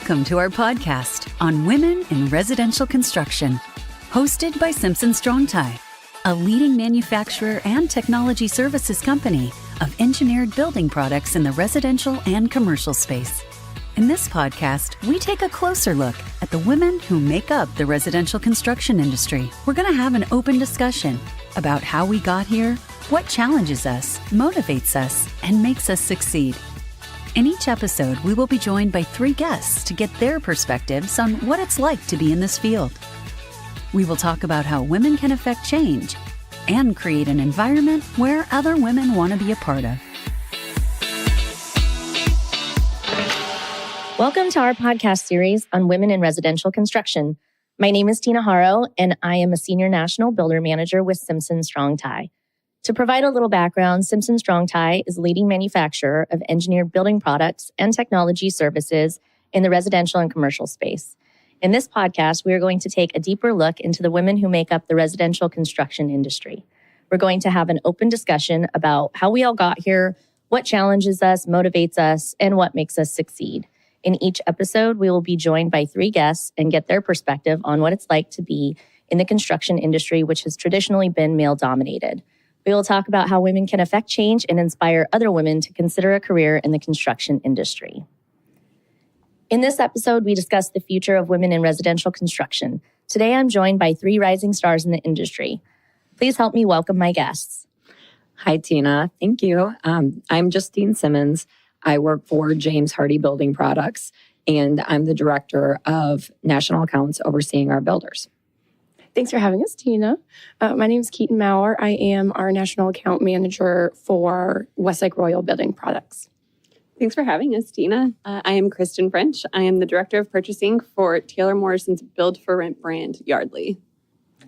Welcome to our podcast on women in residential construction, hosted by Simpson Strong-Tie, a leading manufacturer and technology services company of engineered building products in the residential and commercial space. In this podcast, we take a closer look at the women who make up the residential construction industry. We're going to have an open discussion about how we got here, what challenges us, motivates us, and makes us succeed. In each episode, we will be joined by 3 guests to get their perspectives on what it's like to be in this field. We will talk about how women can affect change and create an environment where other women want to be a part of. Welcome to our podcast series on women in residential construction. My name is Tina Haro, and I am a senior national builder manager with Simpson Strong-Tie. To provide a little background, Simpson Strong-Tie is a leading manufacturer of engineered building products and technology services in the residential and commercial space. In this podcast, we are going to take a deeper look into the women who make up the residential construction industry. We're going to have an open discussion about how we all got here, what challenges us, motivates us, and what makes us succeed. In each episode, we will be joined by 3 guests and get their perspective on what it's like to be in the construction industry, which has traditionally been male-dominated. We will talk about how women can affect change and inspire other women to consider a career in the construction industry. In this episode, we discuss the future of women in residential construction. Today, I'm joined by 3 rising stars in the industry. Please help me welcome my guests. Hi, Tina. Thank you. I'm Justine Simmons. I work for James Hardie Building Products, and I'm the Director of National Accounts overseeing our builders. Thanks for having us, Tina. My name is Keaton Mower. I am our National Account Manager for Westlake Royal Building Products. Thanks for having us, Tina. I am Kristin French. I am the Director of Purchasing for Taylor Morrison's Build for Rent brand, Yardley.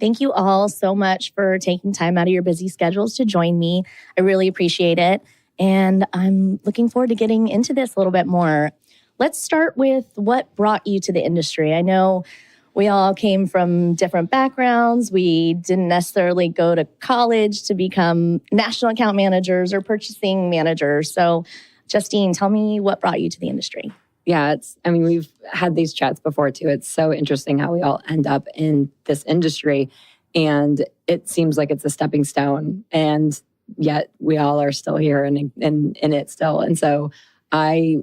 Thank you all so much for taking time out of your busy schedules to join me. I really appreciate it. And I'm looking forward to getting into this a little bit more. Let's start with what brought you to the industry. I know we all came from different backgrounds. We didn't necessarily go to college to become national account managers or purchasing managers. So, Justine, tell me what brought you to the industry. Yeah, we've had these chats before too. It's so interesting how we all end up in this industry, and it seems like it's a stepping stone, and yet we all are still here and in it still. And so I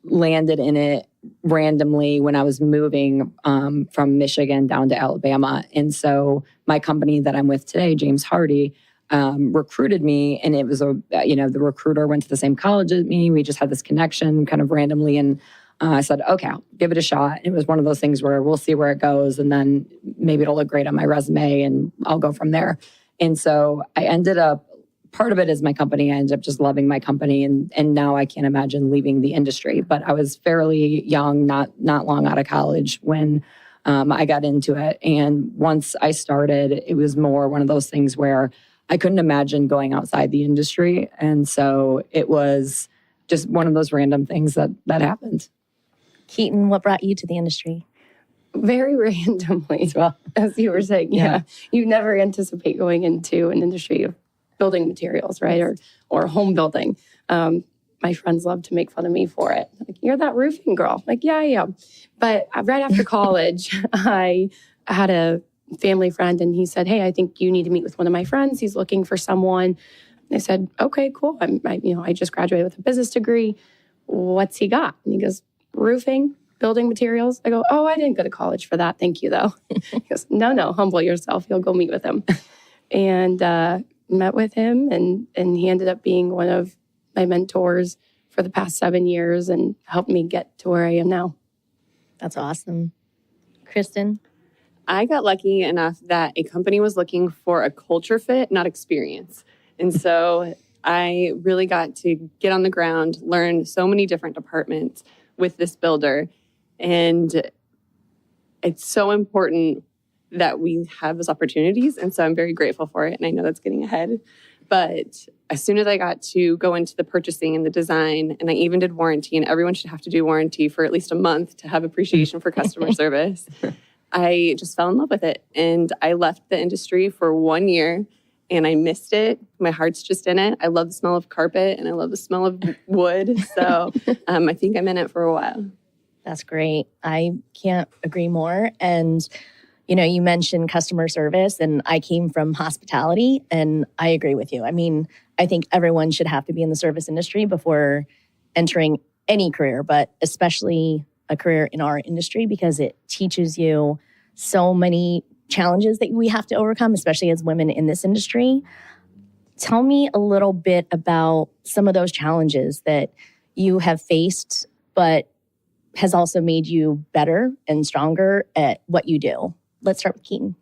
landed in it randomly when I was moving from Michigan down to Alabama. And so my company that I'm with today, James Hardie, recruited me, and it was the recruiter went to the same college as me. We just had this connection kind of randomly, and I said, okay, I'll give it a shot. It was one of those things where we'll see where it goes, and then maybe it'll look great on my resume, and I'll go from there. And so I ended up, part of it is my company. I ended up just loving my company, and now I can't imagine leaving the industry. But I was fairly young, not long out of college when I got into it. And once I started, it was more one of those things where I couldn't imagine going outside the industry. And so it was just one of those random things that happened. Keaton, what brought you to the industry? Very randomly, as well, as you were saying. Yeah. You never anticipate going into an industry of building materials, right? Or home building. My friends love to make fun of me for it. Like, you're that roofing girl. Like, yeah, I am. But right after college, I had a family friend, and he said, hey, I think you need to meet with one of my friends. He's looking for someone. I said, okay, cool. I just graduated with a business degree. What's he got? And he goes, roofing, building materials. I go, oh, I didn't go to college for that. Thank you, though. He goes, no, humble yourself. You'll go meet with him. And met with him, and he ended up being one of my mentors for the past 7 years and helped me get to where I am now. That's awesome. Kristin? I got lucky enough that a company was looking for a culture fit, not experience. And so I really got to get on the ground, learn so many different departments with this builder. And it's so important that we have those opportunities. And so I'm very grateful for it. And I know that's getting ahead. But as soon as I got to go into the purchasing and the design, and I even did warranty, and everyone should have to do warranty for at least a month to have appreciation for customer service, I just fell in love with it. And I left the industry for 1 year, and I missed it. My heart's just in it. I love the smell of carpet, and I love the smell of wood. So I think I'm in it for a while. That's great. I can't agree more. And, you mentioned customer service, and I came from hospitality, and I agree with you. I mean, I think everyone should have to be in the service industry before entering any career, but especially a career in our industry, because it teaches you so many challenges that we have to overcome, especially as women in this industry. Tell me a little bit about some of those challenges that you have faced, but has also made you better and stronger at what you do. Let's start with Keaton.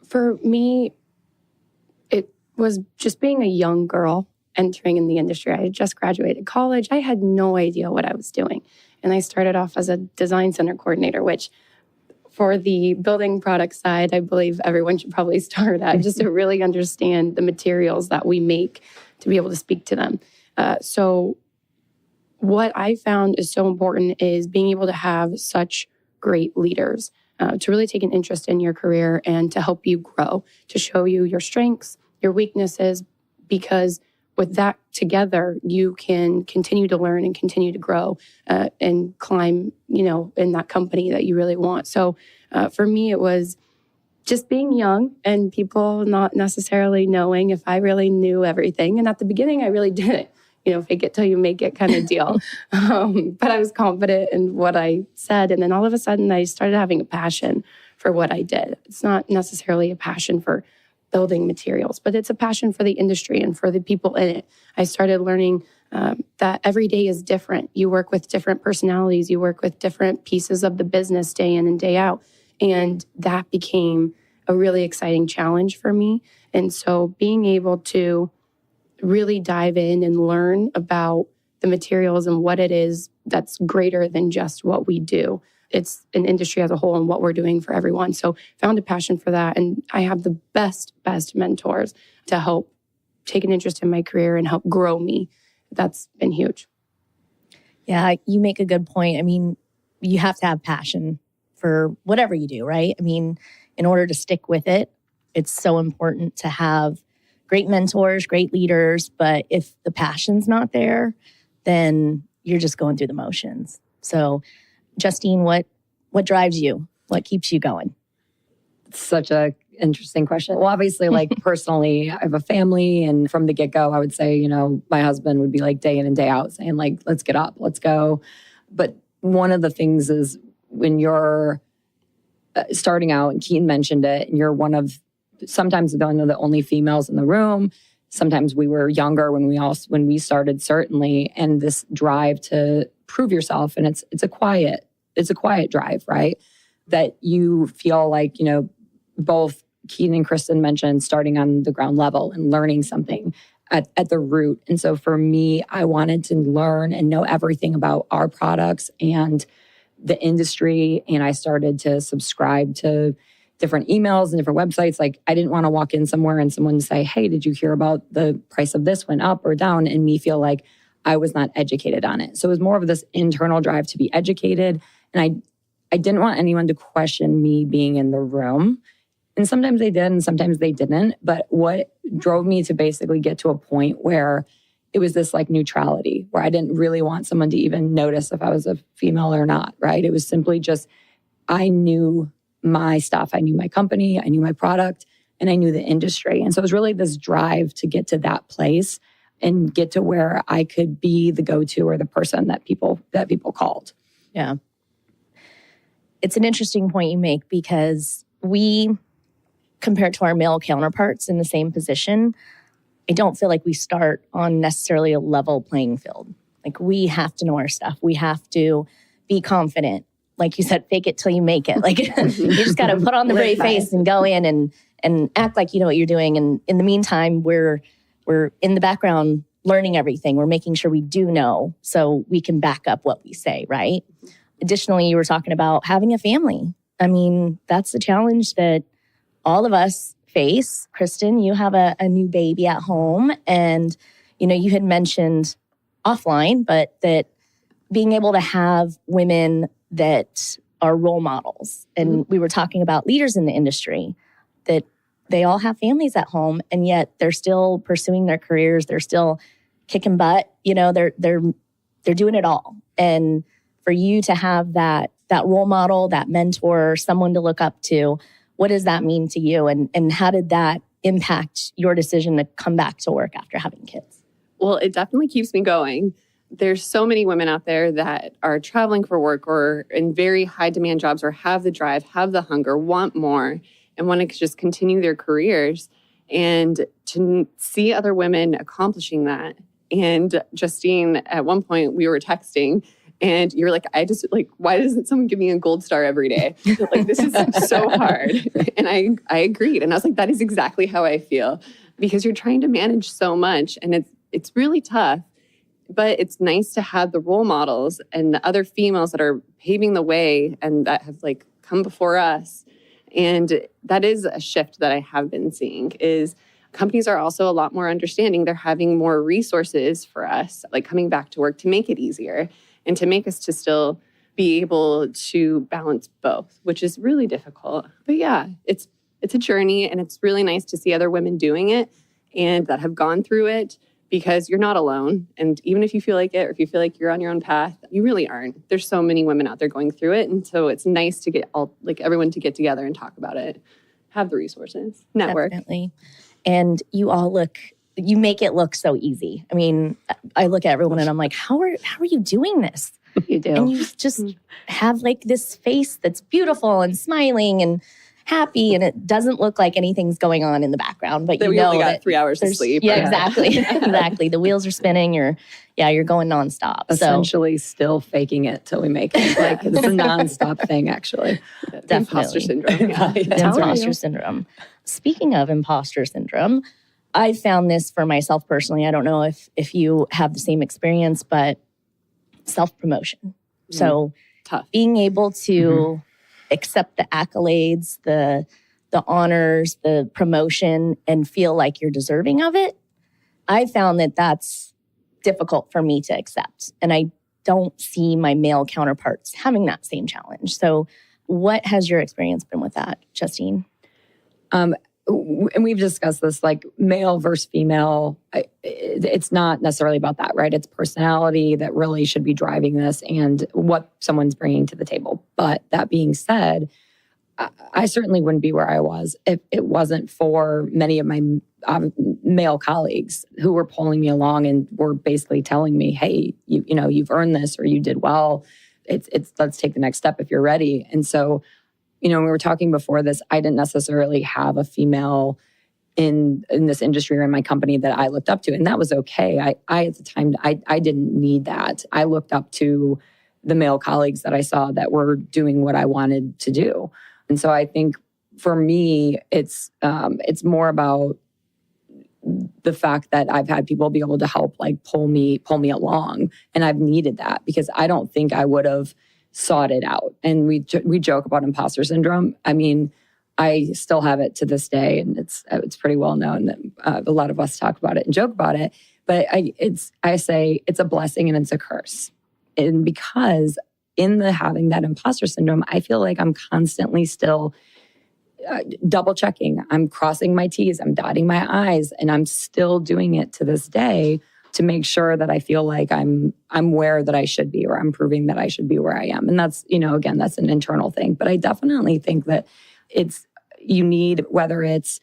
For me, it was just being a young girl entering in the industry. I had just graduated college. I had no idea what I was doing. And I started off as a design center coordinator, which for the building product side, I believe everyone should probably start at just to really understand the materials that we make to be able to speak to them. So what I found is so important is being able to have such great leaders to really take an interest in your career and to help you grow, to show you your strengths, your weaknesses, because with that together, you can continue to learn and continue to grow and climb, in that company that you really want. So for me, it was just being young and people not necessarily knowing if I really knew everything. And at the beginning, I really didn't. Fake it till you make it kind of deal. But I was confident in what I said. And then all of a sudden, I started having a passion for what I did. It's not necessarily a passion for building materials, but it's a passion for the industry and for the people in it. I started learning that every day is different. You work with different personalities. You work with different pieces of the business day in and day out. And that became a really exciting challenge for me. And so being able to really dive in and learn about the materials and what it is that's greater than just what we do. It's an industry as a whole and what we're doing for everyone. So found a passion for that. And I have the best mentors to help take an interest in my career and help grow me. That's been huge. Yeah, you make a good point. I mean, you have to have passion for whatever you do, right? I mean, in order to stick with it, it's so important to have great mentors, great leaders. But if the passion's not there, then you're just going through the motions. So, Justine, what drives you? What keeps you going? Such a interesting question. Well, obviously, personally, I have a family, and from the get-go, I would say, my husband would be day in and day out saying let's get up, let's go. But one of the things is when you're starting out, and Keaton mentioned it, and you're sometimes the only females in the room. Sometimes we were younger when we started, certainly, and this drive to prove yourself, and it's a quiet drive, right? That you feel both Keaton and Kristin mentioned starting on the ground level and learning something at the root. And so for me, I wanted to learn and know everything about our products and the industry, and I started to subscribe to different emails and different websites. I didn't want to walk in somewhere and someone say, hey, did you hear about the price of this went up or down? And me feel like I was not educated on it. So it was more of this internal drive to be educated. And I didn't want anyone to question me being in the room. And sometimes they did and sometimes they didn't. But what drove me to basically get to a point where it was this neutrality, where I didn't really want someone to even notice if I was a female or not, right? It was simply just, I knew my stuff. I knew my company, I knew my product, and I knew the industry. And so it was really this drive to get to that place and get to where I could be the go-to or the person that people called. Yeah. It's an interesting point you make, because we, compared to our male counterparts in the same position, I don't feel like we start on necessarily a level playing field. We have to know our stuff. We have to be confident. Like you said, fake it till you make it. You just got to put on the brave face and go in and act like you know what you're doing. And in the meantime, we're in the background learning everything. We're making sure we do know so we can back up what we say, right? Additionally, you were talking about having a family. I mean, that's the challenge that all of us face. Kristin, you have a new baby at home, and you had mentioned offline, but that being able to have women that are role models. And we were talking about leaders in the industry, that they all have families at home, and yet they're still pursuing their careers. They're still kicking butt. They're doing it all. And for you to have that role model, that mentor, someone to look up to, what does that mean to you? And how did that impact your decision to come back to work after having kids? Well, it definitely keeps me going. There's so many women out there that are traveling for work or in very high demand jobs or have the drive, have the hunger, want more, and want to just continue their careers. And to see other women accomplishing that. And Justine, at one point we were texting and you're like, why doesn't someone give me a gold star every day? Like, this is so hard. And I agreed. And I was like, that is exactly how I feel, because you're trying to manage so much and it's really tough. But it's nice to have the role models and the other females that are paving the way and that have come before us. And that is a shift that I have been seeing is companies are also a lot more understanding. They're having more resources for us, coming back to work to make it easier and to make us to still be able to balance both, which is really difficult. But yeah, it's a journey and it's really nice to see other women doing it and that have gone through it. Because you're not alone. And even if you feel like it or if you feel like you're on your own path, you really aren't. There's so many women out there going through it. And so it's nice to get everyone to get together and talk about it, have the resources, network. Definitely. And you all you make it look so easy. I mean, I look at everyone and I'm like, how are you doing this? You do. And you just have this face that's beautiful and smiling and happy, and it doesn't look like anything's going on in the background, but we only got 3 hours of sleep. Yeah, exactly. Exactly. The wheels are spinning. You're going nonstop. Essentially still faking it till we make it. It's a nonstop thing, actually. Definitely. Imposter syndrome. Yeah. Imposter syndrome. Speaking of imposter syndrome, I found this for myself personally. I don't know if you have the same experience, but self-promotion. So tough. Being able to accept the accolades, the honors, the promotion, and feel like you're deserving of it, I found that that's difficult for me to accept. And I don't see my male counterparts having that same challenge. So what has your experience been with that, Justine? And we've discussed this, male versus female. It's not necessarily about that, right? It's personality that really should be driving this and what someone's bringing to the table. But that being said, I certainly wouldn't be where I was if it wasn't for many of my male colleagues who were pulling me along and were basically telling me, hey, you've earned this or you did well. It's let's take the next step if you're ready. And so, we were talking before this, I didn't necessarily have a female in this industry or in my company that I looked up to. And that was okay. I at the time, I didn't need that. I looked up to the male colleagues that I saw that were doing what I wanted to do. And so I think for me, it's more about the fact that I've had people be able to help pull me along. And I've needed that because I don't think I would have sought it out. And we joke about imposter syndrome. I mean, I still have it to this day, and it's pretty well known that a lot of us talk about it and joke about it. But I say it's a blessing and it's a curse. And because in having that imposter syndrome, I feel like I'm constantly still double checking. I'm crossing my T's, I'm dotting my I's, and I'm still doing it to this day to make sure that I feel like I'm where that I should be, or I'm proving that I should be where I am. And that's, again, that's an internal thing. But I definitely think that you need, whether it's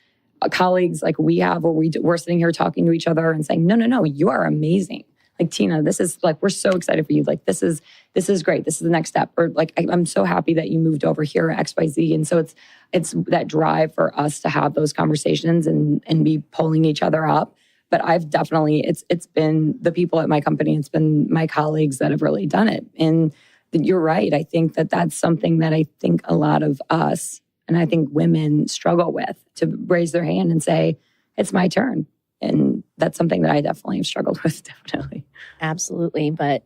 colleagues like we have, or we're sitting here talking to each other and saying, no, you are amazing. Tina, this is we're so excited for you. This is great. This is the next step. Or I'm so happy that you moved over here at XYZ. And so it's that drive for us to have those conversations and be pulling each other up. But I've definitely, it's been the people at my company, it's been my colleagues that have really done it. And you're right. I think that that's something that I think a lot of us, and I think women struggle with, to raise their hand and say, it's my turn. And that's something that I definitely have struggled with, definitely. Absolutely. But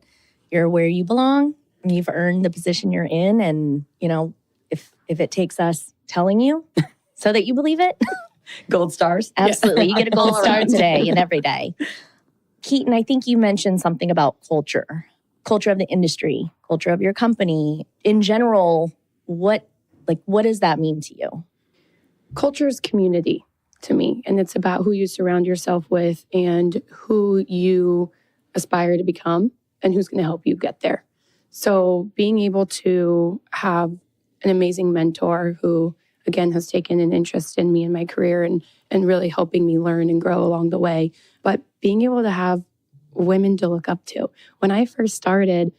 you're where you belong. You've earned the position you're in. And, if it takes us telling you so that you believe it. Gold stars. Absolutely. You get a gold star today and every day. Keaton, I think you mentioned something about culture of the industry, culture of your company. In general, what does that mean to you? Culture is community to me. And it's about who you surround yourself with and who you aspire to become and who's going to help you get there. So being able to have an amazing mentor who, again, has taken an interest in me and my career and really helping me learn and grow along the way. But being able to have women to look up to. When I first started,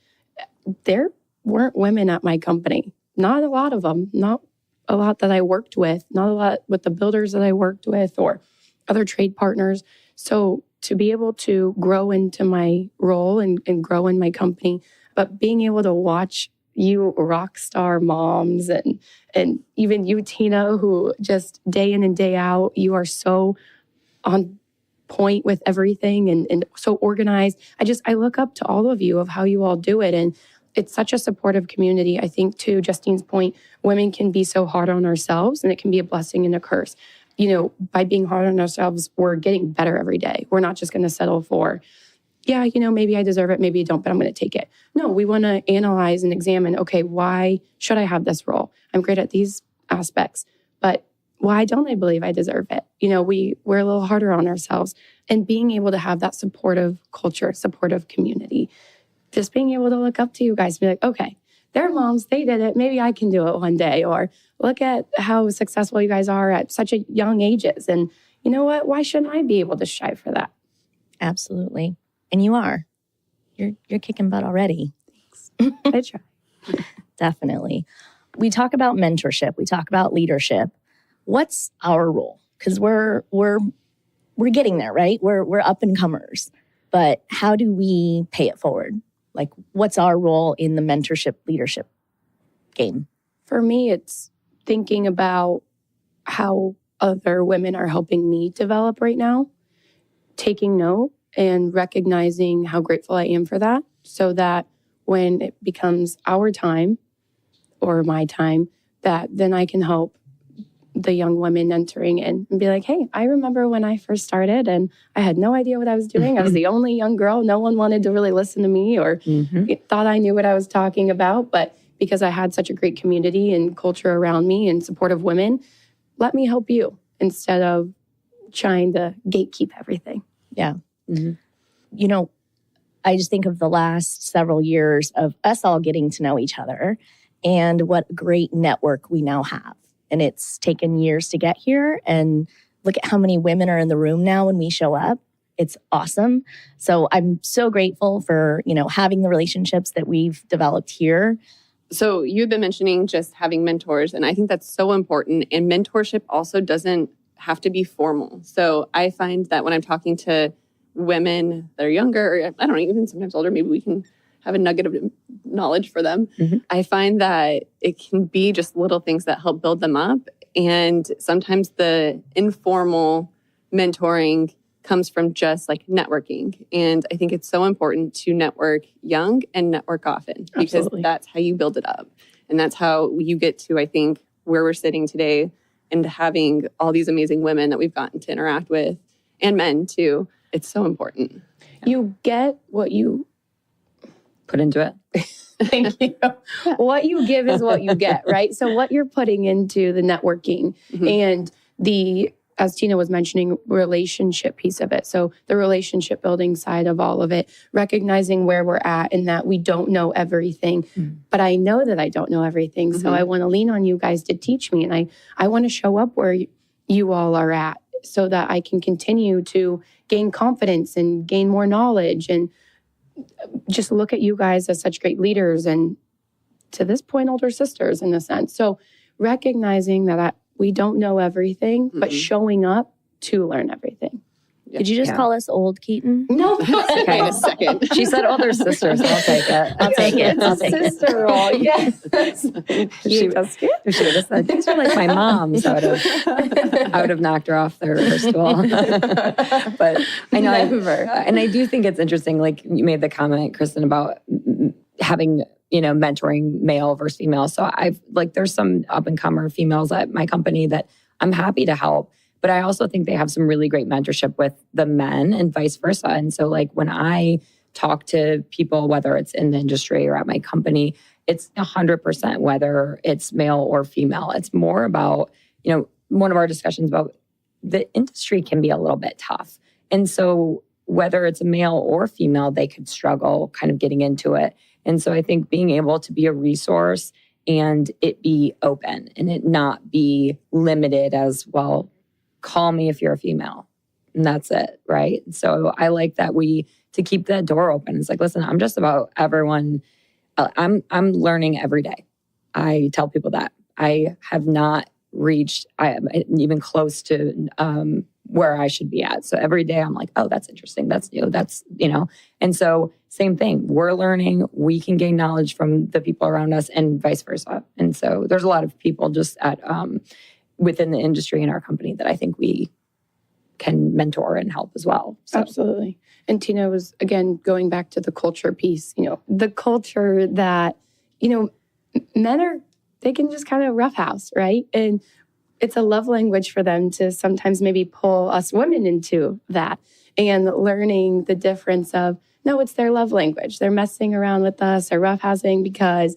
there weren't women at my company. Not a lot of them, not a lot that I worked with, not a lot with the builders that I worked with or other trade partners. So to be able to grow into my role and grow in my company, but being able to watch you rock star moms and even you, Tina, who just day in and day out, you are so on point with everything and so organized. I look up to all of you of how you all do it. And it's such a supportive community. I think to Justine's point, women can be so hard on ourselves and it can be a blessing and a curse. You know, by being hard on ourselves, we're getting better every day. We're not just going to settle for, yeah, you know, maybe I deserve it, maybe I don't, but I'm going to take it. No, we want to analyze and examine, okay, why should I have this role? I'm great at these aspects, but why don't I believe I deserve it? You know, we're a little harder on ourselves. And being able to have that supportive culture, supportive community, just being able to look up to you guys, be like, okay, they're moms, they did it. Maybe I can do it one day. Or look at how successful you guys are at such a young ages. And you know what? Why shouldn't I be able to strive for that? Absolutely. And you are. You're kicking butt already. Thanks. I try. Definitely. We talk about mentorship. We talk about leadership. What's our role? Because we're getting there, right? We're up and comers. But how do we pay it forward? Like, what's our role in the mentorship leadership game? For me, it's thinking about how other women are helping me develop right now, taking note and recognizing how grateful I am for that, so that when it becomes our time or my time, that then I can help the young women entering in and be like, hey, I remember when I first started and I had no idea what I was doing. I was the only young girl. No one wanted to really listen to me or thought I knew what I was talking about. But because I had such a great community and culture around me and supportive women, let me help you instead of trying to gatekeep everything. Yeah. Mm-hmm. You know, I just think of the last several years of us all getting to know each other and what a great network we now have. And it's taken years to get here. And look at how many women are in the room now when we show up. It's awesome. So I'm so grateful for, you know, having the relationships that we've developed here. So you've been mentioning just having mentors, and I think that's so important. And mentorship also doesn't have to be formal. So I find that when I'm talking to women that are younger, or I don't know, even sometimes older, maybe we can have a nugget of knowledge for them. Mm-hmm. I find that it can be just little things that help build them up. And sometimes the informal mentoring comes from just like networking. And I think it's so important to network young and network often, because Absolutely. That's how you build it up. And that's how you get to, I think, where we're sitting today and having all these amazing women that we've gotten to interact with, and men too. It's so important. You get what you put into it. Thank you. What you give is what you get, right? So what you're putting into the networking and the, as Tina was mentioning, relationship piece of it. So the relationship building side of all of it, recognizing where we're at and that we don't know everything, but I know that I don't know everything. So I want to lean on you guys to teach me. And I want to show up where you all are at so that I can continue to gain confidence and gain more knowledge and just look at you guys as such great leaders and to this point, older sisters in a sense. So recognizing that we don't know everything, but showing up to learn everything. Yeah. Did you just call us old, Keaton? No. Okay, a second. She said older sisters. I'll take it. I'll take it. I'll take it. Sister role, yes. She would have said, these are like my moms. I would have knocked her off her stool. But I know, and I do think it's interesting, like you made the comment, Kristin, about having, you know, mentoring male versus female. So there's some up and comer females at my company that I'm happy to help. But I also think they have some really great mentorship with the men and vice versa. And so like when I talk to people, whether it's in the industry or at my company, it's 100% whether it's male or female. It's more about, you know, one of our discussions about the industry can be a little bit tough. And so whether it's a male or female, they could struggle kind of getting into it. And so I think being able to be a resource and it be open and it not be limited as, well, call me if you're a female. And that's it, right? So I like that to keep that door open. It's like, listen, I'm just about everyone. I'm learning every day. I tell people that. I have not reached even close to where I should be at. So every day I'm like, oh, that's interesting. That's new. That's, And so same thing. We're learning. We can gain knowledge from the people around us and vice versa. And so there's a lot of people just within the industry in our company that I think we can mentor and help as well. So. Absolutely. And Tina was, again, going back to the culture piece, the culture that, men they can just kind of roughhouse, right? And it's a love language for them to sometimes maybe pull us women into that and learning the difference of, no, it's their love language. They're messing around with us or roughhousing because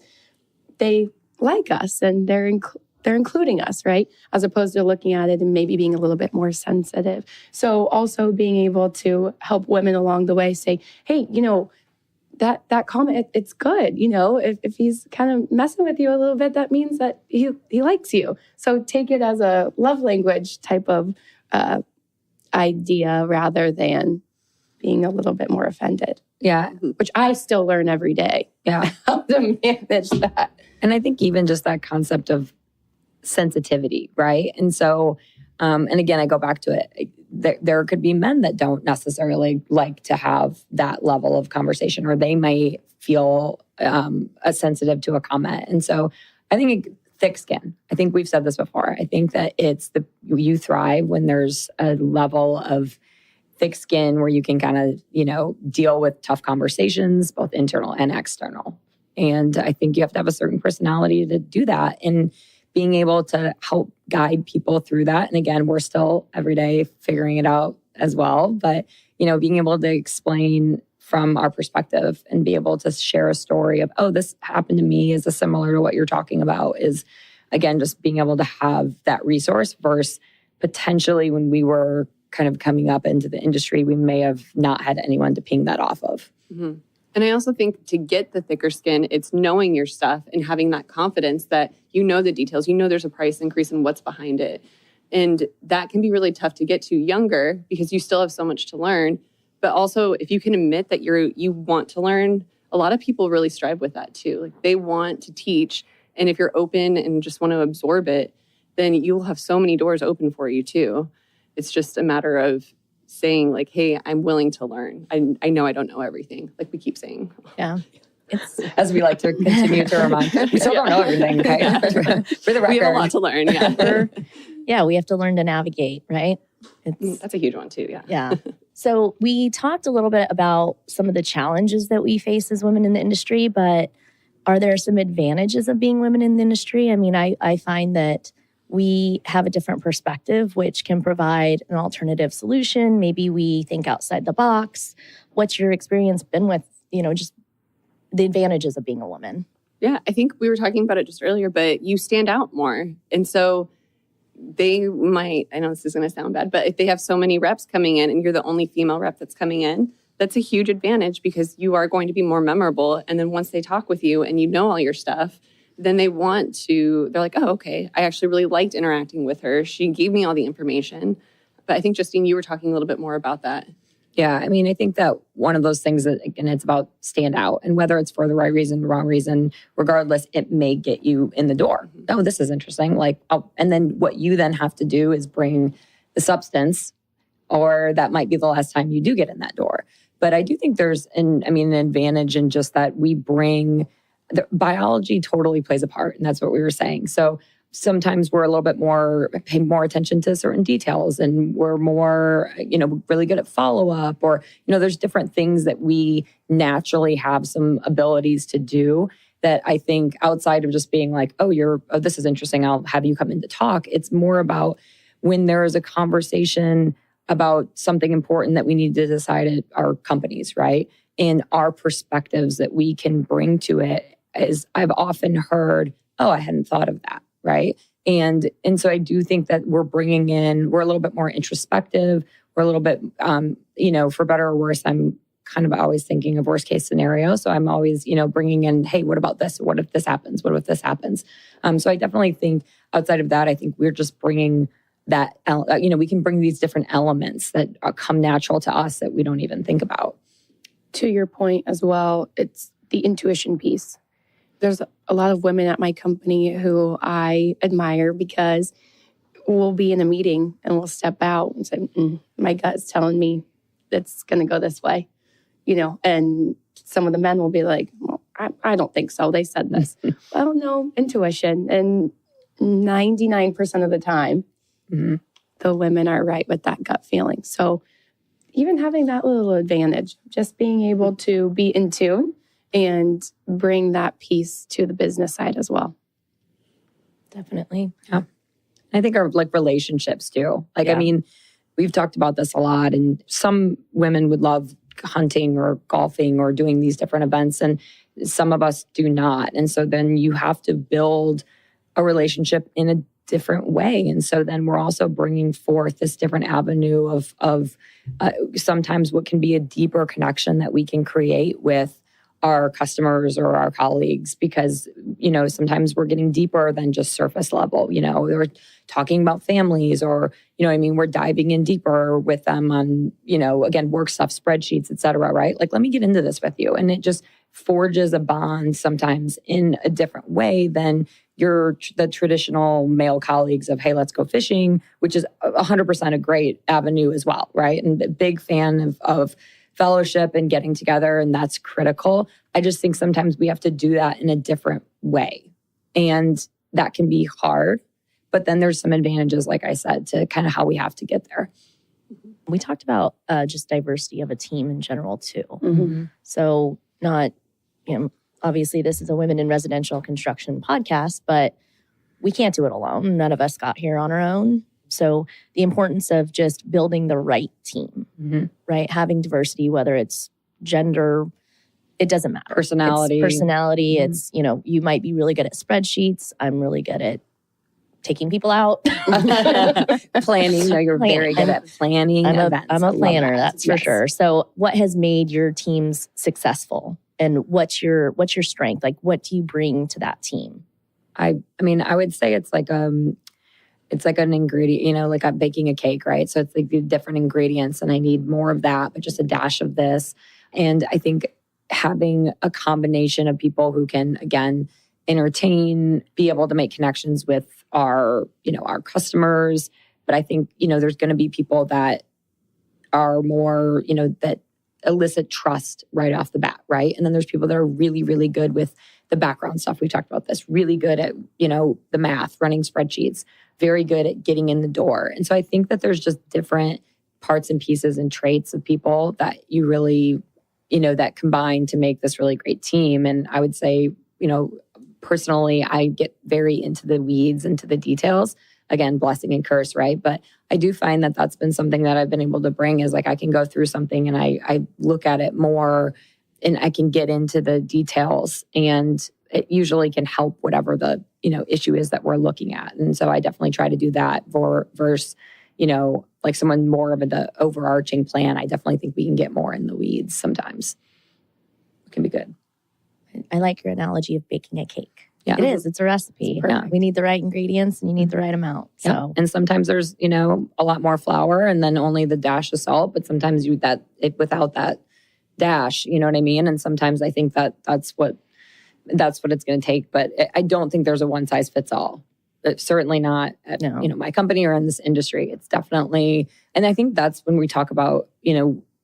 they like us and they're including us, right? As opposed to looking at it and maybe being a little bit more sensitive. So also being able to help women along the way say, hey, that comment, it's good. If he's kind of messing with you a little bit, that means that he likes you. So take it as a love language type of idea rather than being a little bit more offended. Yeah. Which I still learn every day. Yeah. How to manage that. And I think even just that concept of sensitivity, right? And so, and again, I go back to it. There could be men that don't necessarily like to have that level of conversation, or they might feel sensitive to a comment. And so I think thick skin. I think we've said this before. I think that you thrive when there's a level of thick skin where you can kind of, deal with tough conversations, both internal and external. And I think you have to have a certain personality to do that. And being able to help guide people through that. And again, we're still every day figuring it out as well. But, being able to explain from our perspective and be able to share a story of, oh, this happened to me, is this similar to what you're talking about, is, again, just being able to have that resource versus potentially when we were kind of coming up into the industry, we may have not had anyone to ping that off of. Mm-hmm. And I also think to get the thicker skin, it's knowing your stuff and having that confidence that the details, there's a price increase and what's behind it. And that can be really tough to get to younger because you still have so much to learn. But also, if you can admit that you want to learn, a lot of people really strive with that too. Like they want to teach. And if you're open and just want to absorb it, then you'll have so many doors open for you too. It's just a matter of saying like, hey, I'm willing to learn. I know I don't know everything, like we keep saying. Yeah. It's as we like to continue to remind. We still don't know everything, okay? For the record. We have a lot to learn, yeah. We have to learn to navigate, right? That's a huge one too, yeah. Yeah. So we talked a little bit about some of the challenges that we face as women in the industry, but are there some advantages of being women in the industry? I mean, I find that we have a different perspective, which can provide an alternative solution. Maybe we think outside the box. What's your experience been with, just the advantages of being a woman? Yeah, I think we were talking about it just earlier, but you stand out more. And so they might, I know this is going to sound bad, but if they have so many reps coming in and you're the only female rep that's coming in, that's a huge advantage because you are going to be more memorable. And then once they talk with you and all your stuff, then they're like, oh, okay, I actually really liked interacting with her. She gave me all the information. But I think, Justine, you were talking a little bit more about that. Yeah, I mean, I think that one of those things that, again, it's about stand out. And whether it's for the right reason, the wrong reason, regardless, it may get you in the door. Oh, this is interesting. And then what you then have to do is bring the substance, or that might be the last time you do get in that door. But I do think there's an advantage in just that we bring... The biology totally plays a part, and that's what we were saying. So sometimes we're a little bit more, paying more attention to certain details, and we're more, really good at follow-up, or, there's different things that we naturally have some abilities to do that I think outside of just being like, oh, this is interesting, I'll have you come in to talk. It's more about when there is a conversation about something important that we need to decide at our companies, right? And our perspectives that we can bring to it. Is I've often heard, oh, I hadn't thought of that, right? And so I do think that we're a little bit more introspective. a little bit, for better or worse, I'm kind of always thinking of worst case scenario. So I'm always, bringing in, hey, what about this? What if this happens? What if this happens? So I definitely think outside of that, I think we're just bringing that, we can bring these different elements that come natural to us that we don't even think about. To your point as well, it's the intuition piece. There's a lot of women at my company who I admire because we'll be in a meeting and we'll step out and say, my gut's telling me it's going to go this way, and some of the men will be like, well, I don't think so. They said this. Well, no, intuition. And 99% of the time, the women are right with that gut feeling. So even having that little advantage, just being able to be in tune and bring that piece to the business side as well. Definitely. Yeah. I think our relationships too. We've talked about this a lot, and some women would love hunting or golfing or doing these different events, and some of us do not. And so then you have to build a relationship in a different way. And so then we're also bringing forth this different avenue of sometimes what can be a deeper connection that we can create with our customers or our colleagues, because, sometimes we're getting deeper than just surface level. We're talking about families, or, we're diving in deeper with them on, again, work stuff, spreadsheets, et cetera, right? Let me get into this with you. And it just forges a bond sometimes in a different way than the traditional male colleagues of, hey, let's go fishing, which is 100% a great avenue as well, right? And a big fan of fellowship and getting together, and that's critical. I just think sometimes we have to do that in a different way. And that can be hard, but then there's some advantages, like I said, to kind of how we have to get there. We talked about just diversity of a team in general too. Mm-hmm. So not, obviously this is a women in residential construction podcast, but we can't do it alone. None of us got here on our own. So the importance of just building the right team, right? Having diversity, whether it's gender, it doesn't matter. Personality. It's personality. It's, you might be really good at spreadsheets. I'm really good at taking people out. Planning. No, you're very good at planning events. I'm a planner, that's for sure. So what has made your teams successful? And what's your strength? What do you bring to that team? I would say it's like an ingredient, like I'm baking a cake, right? So it's like the different ingredients, and I need more of that, but just a dash of this. And I think having a combination of people who can, again, entertain, be able to make connections with our customers. But I think, there's going to be people that are more, that elicit trust right off the bat, right? And then there's people that are really, really good with the background stuff. We talked about this, really good at, the math, running spreadsheets, very good at getting in the door. And so I think that there's just different parts and pieces and traits of people that you really, that combine to make this really great team. And I would say, personally, I get very into the weeds, into the details. Again, blessing and curse, right? But I do find that that's been something that I've been able to bring, is I can go through something and I look at it more, and I can get into the details, and it usually can help whatever the issue is that we're looking at. And so I definitely try to do that versus someone more of the overarching plan. I definitely think we can get more in the weeds sometimes. It can be good. I like your analogy of baking a cake. Yeah. It is. It's a recipe. Yeah. We need the right ingredients, and you need the right amount. So, yeah. And sometimes there's, a lot more flour and then only the dash of salt. But sometimes without that dash, you know what I mean? And sometimes I think that's what it's going to take. But I don't think there's a one size fits all. It's certainly not at my company or in this industry. It's definitely, and I think that's when we talk about,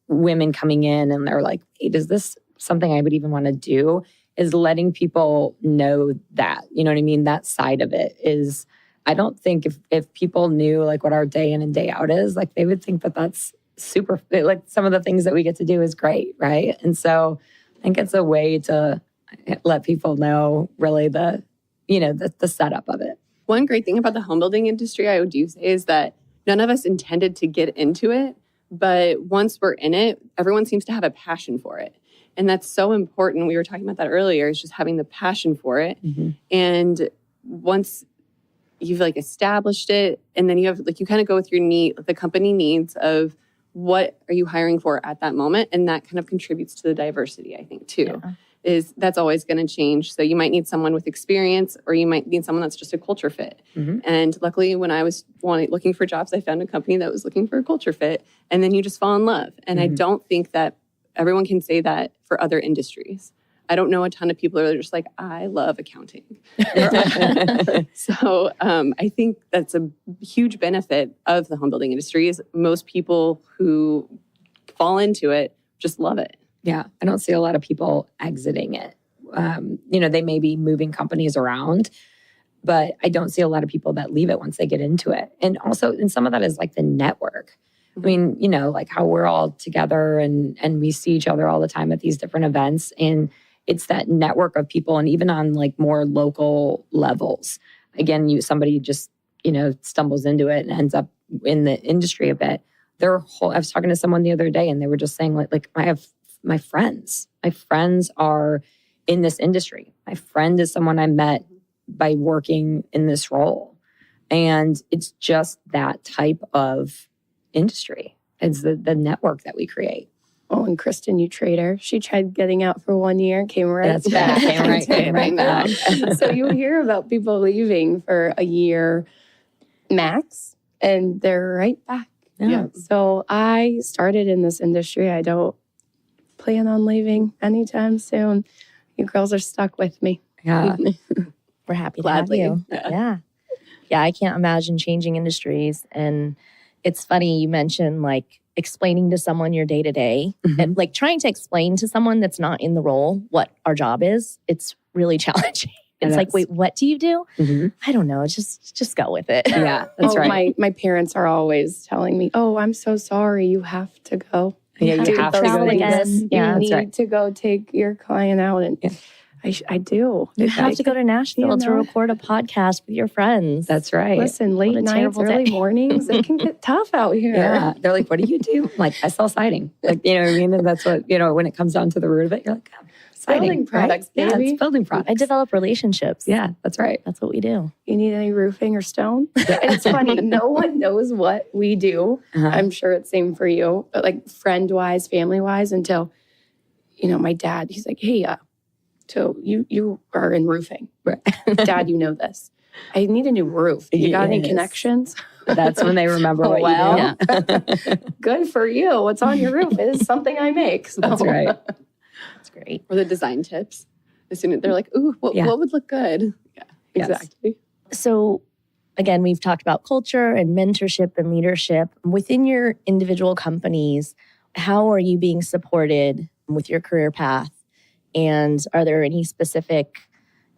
women coming in and they're like, hey, is this something I would even want to do? Is letting people know that, you know what I mean? That side of it is, I don't think if people knew what our day in and day out is, they would think that that's super, some of the things that we get to do is great, right? And so I think it's a way to let people know really the setup of it. One great thing about the home building industry, I would say, is that none of us intended to get into it, but once we're in it, everyone seems to have a passion for it. And that's so important. We were talking about that earlier, is just having the passion for it. Mm-hmm. And once you've established it, and then you have you kind of go with your the company needs of what are you hiring for at that moment? And that kind of contributes to the diversity, I think, too. Yeah. Is that's always going to change. So you might need someone with experience, or you might need someone that's just a culture fit. And luckily, when I was looking for jobs, I found a company that was looking for a culture fit, and then you just fall in love. And I don't think that everyone can say that for other industries. I don't know a ton of people that are just like, I love accounting. So I think that's a huge benefit of the home building industry is most people who fall into it just love it. Yeah, I don't see a lot of people exiting it. They may be moving companies around, but I don't see a lot of people that leave it once they get into it. And also, and some of that is like the network. I mean, like how we're all together and we see each other all the time at these different events. And it's that network of people, and even on like more local levels. Again, somebody just, stumbles into it and ends up in the industry a bit. I was talking to someone the other day and they were just saying like I have my friends are in this industry. My friend is someone I met by working in this role. And it's just that type of industry. It's the network that we create. Oh, and Kristin, you trader. She tried getting out for 1 year, came right back. Came right back. So you hear about people leaving for a year max, and they're right back. Yeah. So I started in this industry. I don't plan on leaving anytime soon. You girls are stuck with me. Yeah. We're happy Gladly. to have you. Yeah, I can't imagine changing industries. And it's funny, you mentioned like explaining to someone your day-to-day and like trying to explain to someone that's not in the role what our job is. It's really challenging. It's like, wait, what do you do? I don't know. Just go with it. Yeah, that's right. My parents are always telling me, "Oh, I'm so sorry. You have to go. You have to travel go again. You need to go take your client out." And I do. You have to go to Nashville to record a podcast with your friends. That's right. Listen, late nights, early mornings, it can get tough out here. Yeah. They're like, what do you do? I'm like, I sell siding. Like, you know what I mean? And that's what, when it comes down to the root of it, you're like, siding. Building products, right? baby. Yeah, it's building products. I develop relationships. Yeah, that's right. That's what we do. You need any roofing or stone? And it's funny, no one knows what we do. I'm sure it's same for you, but like friend-wise, family-wise, until, my dad, he's like, hey, so you are in roofing. Right. Dad, you know this. I need a new roof. You got any connections? That's when they remember what you do. Good for you. What's on your roof is something I make. So. That's right. That's great. Or the design tips. As soon as they're like, ooh, what would look good? Yeah, exactly. So again, we've talked about culture and mentorship and leadership. Within your individual companies, how are you being supported with your career path? And are there any specific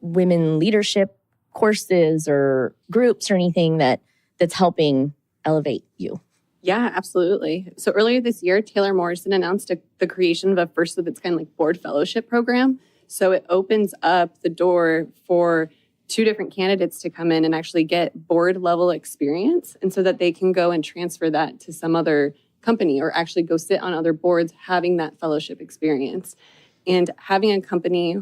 women leadership courses or groups or anything that's helping elevate you? Yeah, absolutely. So earlier this year, Taylor Morrison announced the creation of a first of its kind like board fellowship program. So it opens up the door for 2 different candidates to come in and actually get board level experience, and so that they can go and transfer that to some other company or actually go sit on other boards having that fellowship experience. And having a company,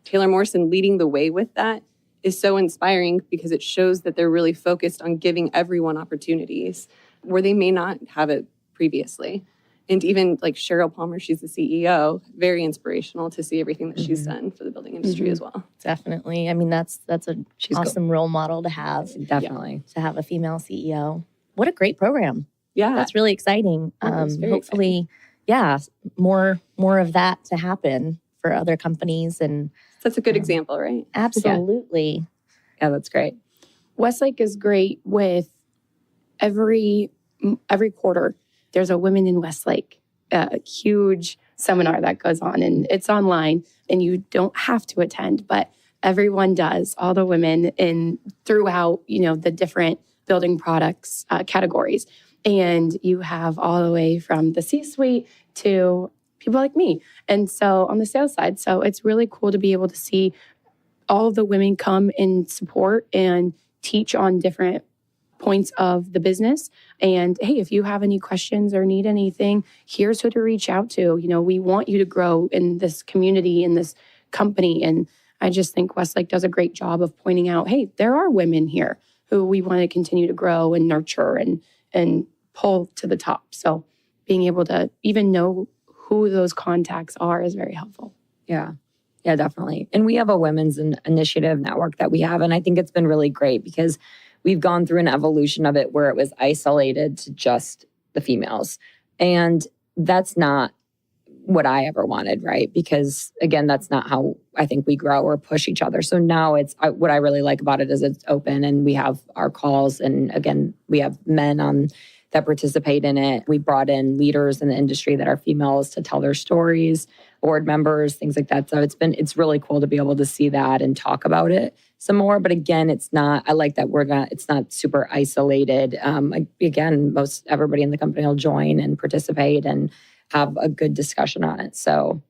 Taylor Morrison leading the way with that, is so inspiring because it shows that they're really focused on giving everyone opportunities where they may not have it previously. And even like Cheryl Palmer, she's the CEO, very inspirational to see everything that she's done for the building industry as well. Definitely. I mean, that's an awesome role model to have. Definitely. To have a female CEO. What a great program. Yeah. That's really exciting. Hopefully, more of that to happen for other companies. And that's a good example, right? Absolutely. Yeah, that's great. Westlake is great with every quarter. There's a Women in Westlake, a huge seminar that goes on, and it's online, and you don't have to attend, but everyone does. All the women throughout, the different building products categories, and you have all the way from the C-suite to people like me, and so on the sales side. So it's really cool to be able to see all of the women come and support and teach on different points of the business. And hey, if you have any questions or need anything, here's who to reach out to. We want you to grow in this community, in this company. And I just think Westlake does a great job of pointing out, hey, there are women here who we want to continue to grow and nurture and pull to the top. So being able to even know who those contacts are is very helpful. Yeah. Yeah, definitely. And we have a women's initiative network that we have. And I think it's been really great because we've gone through an evolution of it where it was isolated to just the females. And that's not what I ever wanted, right? Because again, that's not how I think we grow or push each other. So now what I really like about it is it's open and we have our calls. And again, we have men on that participate in it. We brought in leaders in the industry that are females to tell their stories, board members, things like that. So it's really cool to be able to see that and talk about it some more. But again, I like that it's not super isolated. Again, everybody in the company will join and participate and have a good discussion on it. So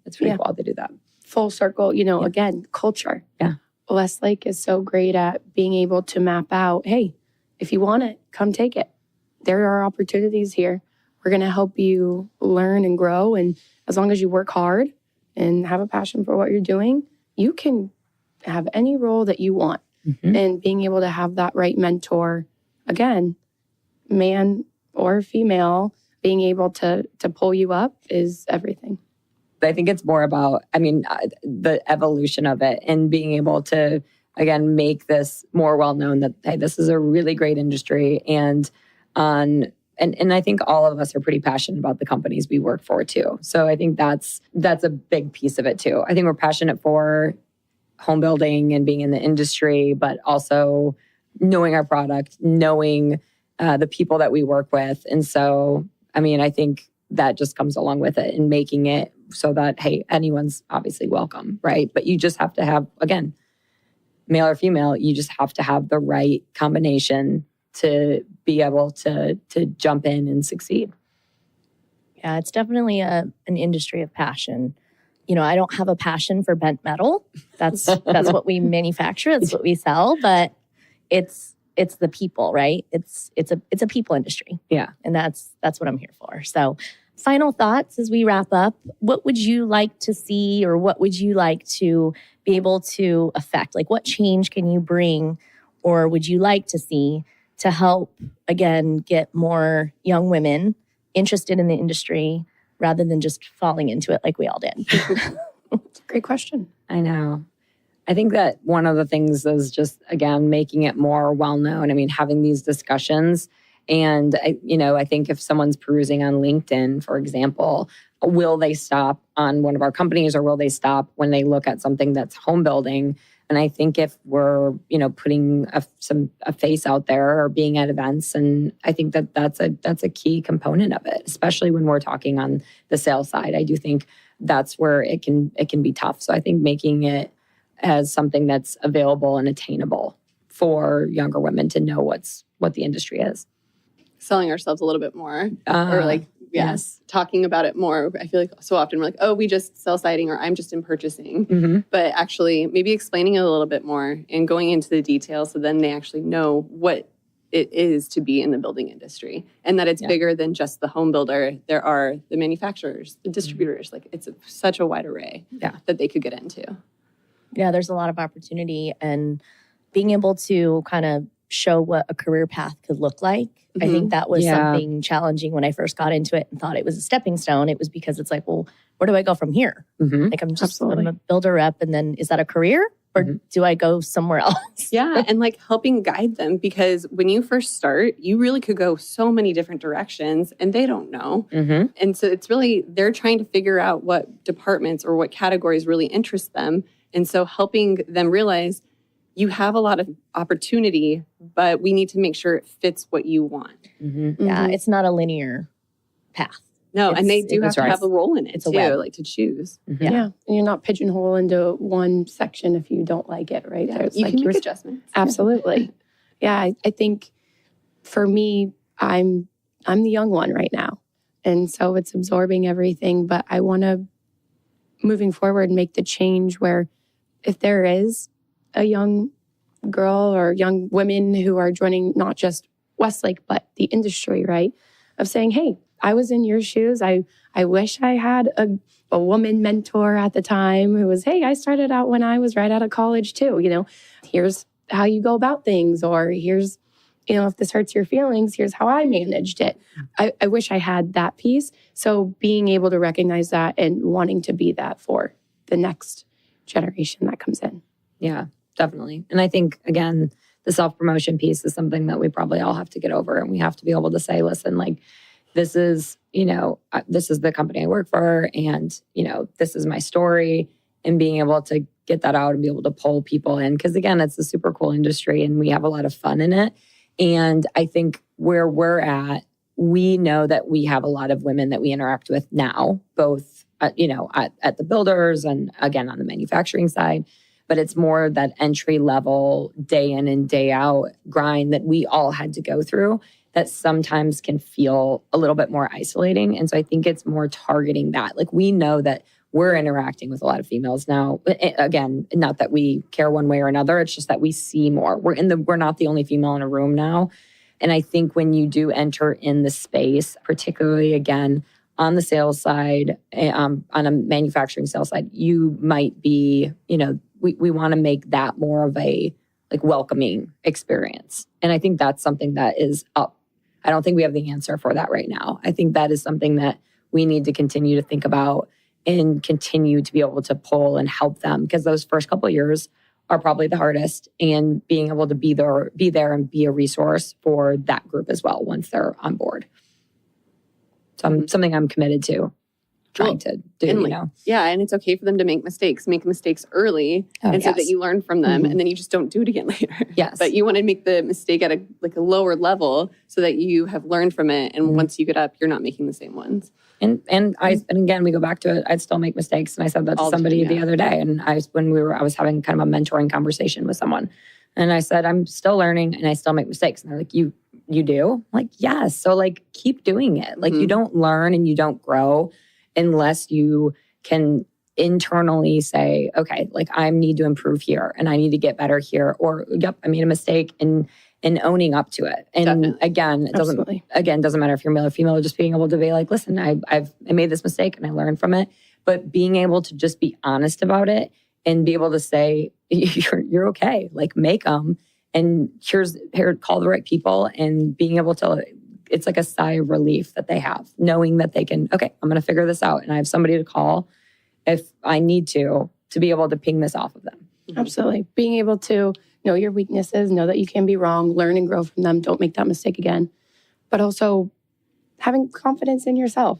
it's really cool to do that. Full circle, again, culture. Yeah. Westlake is so great at being able to map out, hey, if you want it, come take it. There are opportunities here. We're going to help you learn and grow. And as long as you work hard and have a passion for what you're doing, you can have any role that you want. Mm-hmm. And being able to have that right mentor, again, man or female, being able to pull you up is everything. I think it's more about, the evolution of it and being able to, again, make this more well-known that, hey, this is a really great industry. And I think all of us are pretty passionate about the companies we work for too. So I think that's a big piece of it too. I think we're passionate for home building and being in the industry, but also knowing our product, knowing the people that we work with. And so, I think that just comes along with it and making it so that, hey, anyone's obviously welcome, right? But you just have to have, again, male or female, you just have to have the right combination to be able to jump in and succeed. Yeah, it's definitely an industry of passion. I don't have a passion for bent metal. That's what we manufacture. That's what we sell. But it's the people, right? It's a people industry. Yeah, and that's what I'm here for. So, final thoughts as we wrap up. What would you like to see, or what would you like to be able to affect? Like, what change can you bring, or would you like to see to help, again, get more young women interested in the industry rather than just falling into it like we all did? Great question. I know. I think that one of the things is just, again, making it more well-known. Having these discussions. And, I think if someone's perusing on LinkedIn, for example, will they stop on one of our companies or will they stop when they look at something that's home building? And I think if we're, putting a face out there or being at events, and I think that's a key component of it, especially when we're talking on the sales side. I do think that's where it can be tough. So I think making it as something that's available and attainable for younger women to know what the industry is. Selling ourselves a little bit more, or yes, talking about it more. I feel like so often we're like, oh, we just sell siding, or I'm just in purchasing. Mm-hmm. But actually maybe explaining it a little bit more and going into the details so then they actually know what it is to be in the building industry and that it's bigger than just the home builder. There are the manufacturers, the distributors. Like it's such a wide array that they could get into. Yeah, there's a lot of opportunity, and being able to kind of show what a career path could look like. Mm-hmm. I think that was something challenging when I first got into it and thought it was a stepping stone. It was because it's like, well, where do I go from here? Mm-hmm. Like I'm a builder rep, and then is that a career? Or do I go somewhere else? Yeah, and helping guide them, because when you first start, you really could go so many different directions and they don't know. Mm-hmm. And so it's really, they're trying to figure out what departments or what categories really interest them. And so helping them realize you have a lot of opportunity, but we need to make sure it fits what you want. Mm-hmm. Yeah, it's not a linear path. No, and they do have to have a role in it too, to choose. Mm-hmm. Yeah, and you're not pigeonholed into one section if you don't like it, right? Yeah, you can make adjustments. Absolutely. Yeah, I think for me, I'm the young one right now. And so it's absorbing everything, but I want to, moving forward, make the change where if there is a young girl or young women who are joining not just Westlake, but the industry, right? Of saying, hey, I was in your shoes. I wish I had a woman mentor at the time who was, hey, I started out when I was right out of college too. Here's how you go about things, or here's if this hurts your feelings, here's how I managed it. I wish I had that piece. So being able to recognize that and wanting to be that for the next generation that comes in. Yeah, definitely. And I think, again, the self-promotion piece is something that we probably all have to get over. And we have to be able to say, listen, like, this is, this is the company I work for. And, this is my story. And being able to get that out and be able to pull people in. Because again, it's a super cool industry and we have a lot of fun in it. And I think where we're at, we know that we have a lot of women that we interact with now, both, at the builders and again, on the manufacturing side. But it's more that entry level, day in and day out grind that we all had to go through that sometimes can feel a little bit more isolating. And so I think it's more targeting that. Like, we know that we're interacting with a lot of females now. Again, not that we care one way or another. It's just that we see more. We're not the only female in a room now. And I think when you do enter in the space, particularly again, on the sales side, on a manufacturing sales side, you might be, we want to make that more of a welcoming experience. And I think that's something that is up. I don't think we have the answer for that right now. I think that is something that we need to continue to think about and continue to be able to pull and help them, because those first couple of years are probably the hardest, and being able to be there and be a resource for that group as well once they're on board. So something I'm committed to trying to do, Yeah, and it's okay for them to make mistakes early, so that you learn from them, and then you just don't do it again later. Yes. But you want to make the mistake at a lower level so that you have learned from it, and once you get up, you're not making the same ones. And again, we go back to it. I'd still make mistakes, and I said that to somebody the other day. And I was having kind of a mentoring conversation with someone, and I said, I'm still learning, and I still make mistakes. And they're like, You do? I'm like, yes. So keep doing it. You don't learn and you don't grow unless you can internally say, okay, I need to improve here and I need to get better here, or yep, I made a mistake, and owning up to it. And Definitely. again, it doesn't matter if you're male or female, just being able to be like, listen, I made this mistake and I learned from it. But being able to just be honest about it and be able to say, you're okay, make them. And here, call the right people, and being able to, it's like a sigh of relief that they have, knowing that they can, okay, I'm going to figure this out. And I have somebody to call if I need to be able to ping this off of them. Absolutely. Being able to know your weaknesses, know that you can be wrong, learn and grow from them. Don't make that mistake again. But also having confidence in yourself.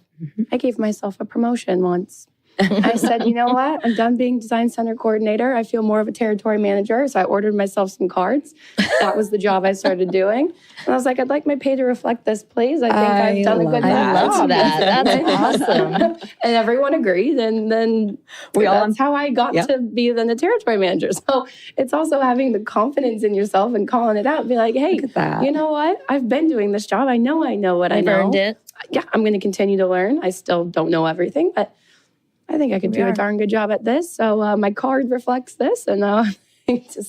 I gave myself a promotion once. I said, you know what? I'm done being design center coordinator. I feel more of a territory manager. So I ordered myself some cards. That was the job I started doing. And I was like, I'd like my pay to reflect this, please. I think I've done a good job. I love that. That's awesome. And everyone agreed. And then that's how I got to be then the territory manager. So it's also having the confidence in yourself and calling it out and be like, hey, you know what? I've been doing this job. I know what I know. I've earned it. Yeah, I'm going to continue to learn. I still don't know everything, but I think I could do a darn good job at this. So my card reflects this. And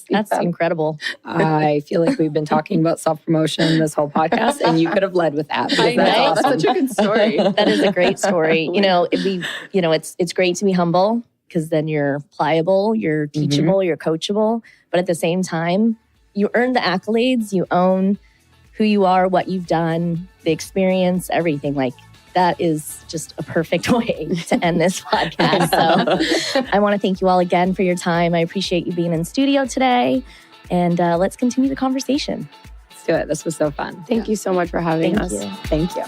that's incredible. I feel like we've been talking about self-promotion this whole podcast, and you could have led with that. I know. That's such a good story. That is a great story. It's great to be humble, because then you're pliable, you're teachable, you're coachable. But at the same time, you earn the accolades, you own who you are, what you've done, the experience, everything. That is just a perfect way to end this podcast. So I want to thank you all again for your time. I appreciate you being in studio today. And let's continue the conversation. Let's do it. This was so fun. Thank you so much for having us. Thank you.